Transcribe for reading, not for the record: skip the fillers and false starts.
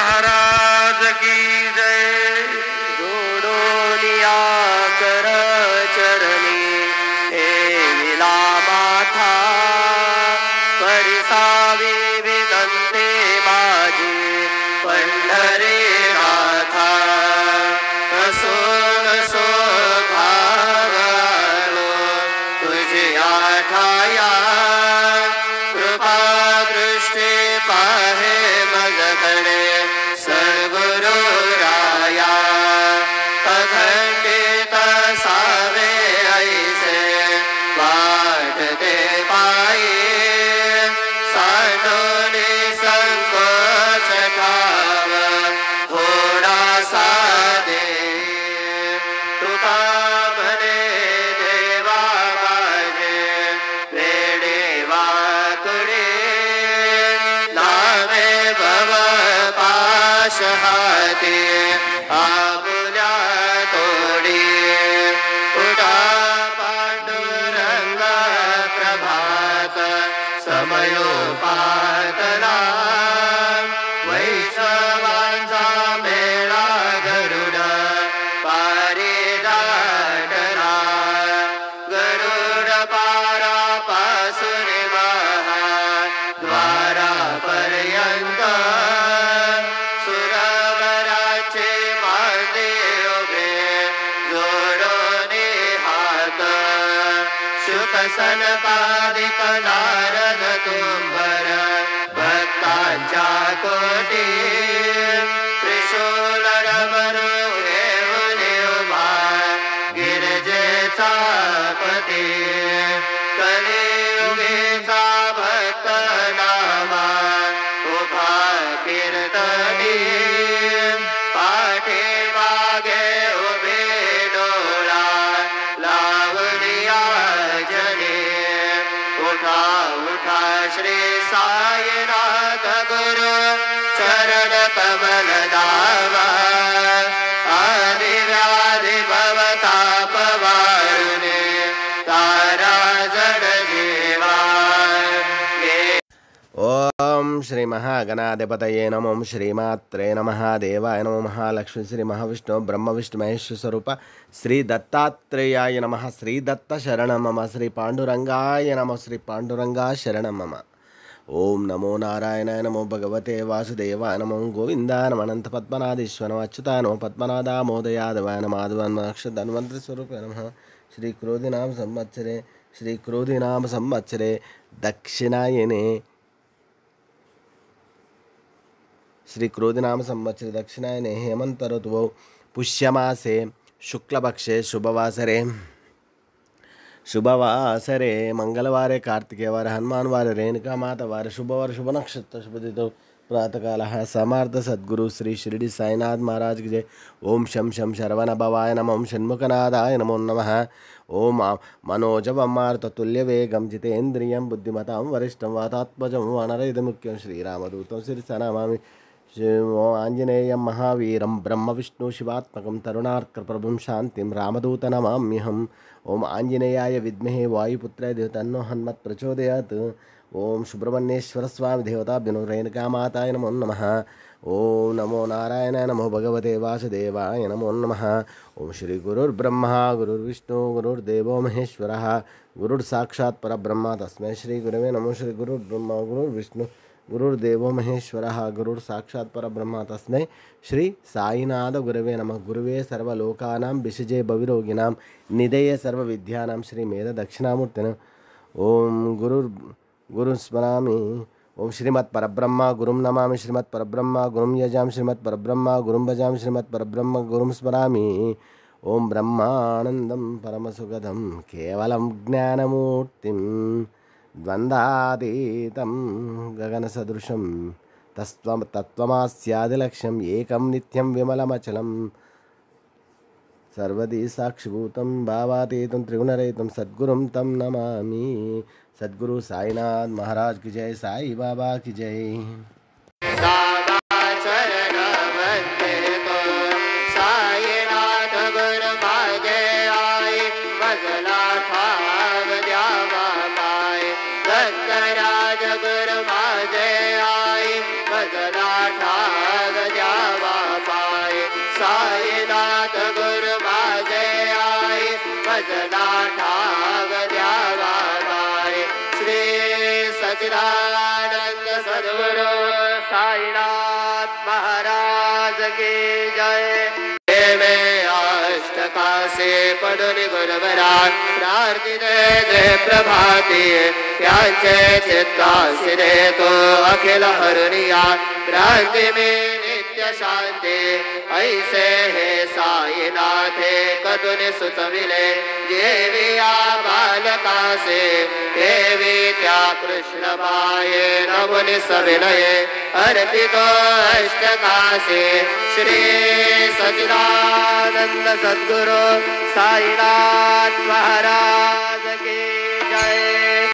महाराज की जय। जोडोनिया कर चरणी हे विला माथा परिसावी विनंती माझी पंढरी नाथा असो नसो भावलो तुझी आठाया कृपा दृष्टी पाहे मजकडे सद्गुरु राया अखंडित सावे ऐसे वाटते पायी सांडोनी संकोच ठाव थोडासा दे तुका म्हणे देवा माझे वेडे वाकुडे लावे भव पाश हाती आपुल्या तोडी उडा पांडुरंग प्रभात समयोपातला वैष्णवांचा मेळा गरुड पारिजातला गरुड पारापासून महाद्वारापर्यंत सुरवराचे मांदे उभे जोडोने हात शुक सनकादिक नारद तुंबर भक्तांच्या कोटी त्रिशूल रमरू घेऊन उभा गिरजेचा पती कलियुगीचा भक्त नामा उभा कीर्तनी पाठी मागे उभे डोळा लावलिया जने उठा उठा श्री साईनाथ गुरु चरण कमल दावा आदि व्याधि भवताप वारुणे तारा जड जीवा ओम श्री महागणाधिपतये नमो श्रीमात्रे नमः देवाय नमो महालक्ष्मी श्री महाविष्णु ब्रह्म विष्णु महेश स्वरूप श्री दत्तात्रेयाय नमः श्री दत्त शरणं मम श्री पांडुरंगाय नमः श्री पांडुरंगा शरणं मम ओम नमो नारायणाय नमो भगवते वासुदेवाय नमो गोविंदाय नमः अनंत पद्मनाधीश्वर नमः अच्युताय नमः पद्मनादामोदयादवाय नमः धन्वंतरि स्वरूपाय नमः श्री क्रोधिनाम संवत्सरे दक्षिणायने श्री क्रोधिनाम संवत्सरे दक्षिणायने हेमंत ऋतुवौ पुष्यमासे शुक्लपक्षे शुभवासरे मंगलवारे कार्तिकेयवारे हनुमानवारे रेणुकामातावारे शुभवार शुभ नक्षत्र शुभदितो प्रातःकालः समार्थ सद्गुरु श्री शिरडी साईनाथ महाराज की जय। ओम शं शं शरवण भवाय नमः ओम षण्मुखनादाय नमो नमः ओम मनोजवं मारुततुल्यवेगं जितेन्द्रियं बुद्धिमतां वरिष्ठं वातात्मजं वानरयुधमुख्यं श्रीरामदूतं शिरसा नमामि। आंजनेयं महावीरं ब्रह्म विष्णु शिवात्मकं तरुणार्कप्रभुं शान्तिं रामदूत नमाम्यहम्। ओम आंजनेयाय विद्महे वायुपुत्राय धीमहि तन्नो हनुमत् प्रचोदयात्। ओम सुब्रह्मण्येश्वर स्वामी देवताभ्यो रेणुकामाताय नमो नमः। ओम नमो नारायणाय नमो भगवते वासुदेवाय नमो नमः। ओम श्री गुरुर्ब्रह्मा गुरुर्विष्णु गुरुर्देवो महेश्वरः गुरुर्साक्षात् परब्रह्म तस्मै श्री गुरवे नमः। श्री गुरुर्ब्रह्मा गुरुर्विष्णु गुरुर्देवो महेश्वरः गुरुर्साक्षात् परब्रह्म तस्मै श्री साईनाथ गुरवे नमः। गुरुवे सर्वलोकानां विषजे भविरोगिणां निधये सर्वविद्यानां श्री मेध दक्षिणामूर्तिने ओम गुरुं स्मरामि। ओम श्रीमत्परब्रह्म गुरुं नमामि श्रीमत्परब्रह्म गुरुं यजामि श्रीमत्परब्रह्म गुरुं भजामि श्रीमत्परब्रह्म गुरुं स्मरामि। ओम ब्रह्मानन्दं परमसुखदं केवलं ज्ञानमूर्तिं द्वन्द्वातीतं गगनसदृशं तत्त्वमास्यादिलक्ष्यम् एकं नित्यं विमलमचलं सर्वदी साक्षिभूतं भावातीतं त्रिगुणरहितं सद्गुरुं तं नमामि। सद्गुरु साईनाथ महाराज की जय। साई बाबा की जय। दत्तराज गुरु माझे आई भजला ठाव साईनाथ महाराज की जय। में अष्टका से पडुनि गुरुवरा प्रार्थित जय प्रभाती त्यांचे चित्ता सिरे तो अखिल हरुनिया क्रांति में नित्य शांति ऐसे है साईनाथे कदुनि सुत मिले जेविया बालका से देवी त्या कृष्ण माये नमुनि सविनय अर्पितो अष्टका से श्री सच्चिदानंद सद्गुरु साईनाथ महाराज की जय।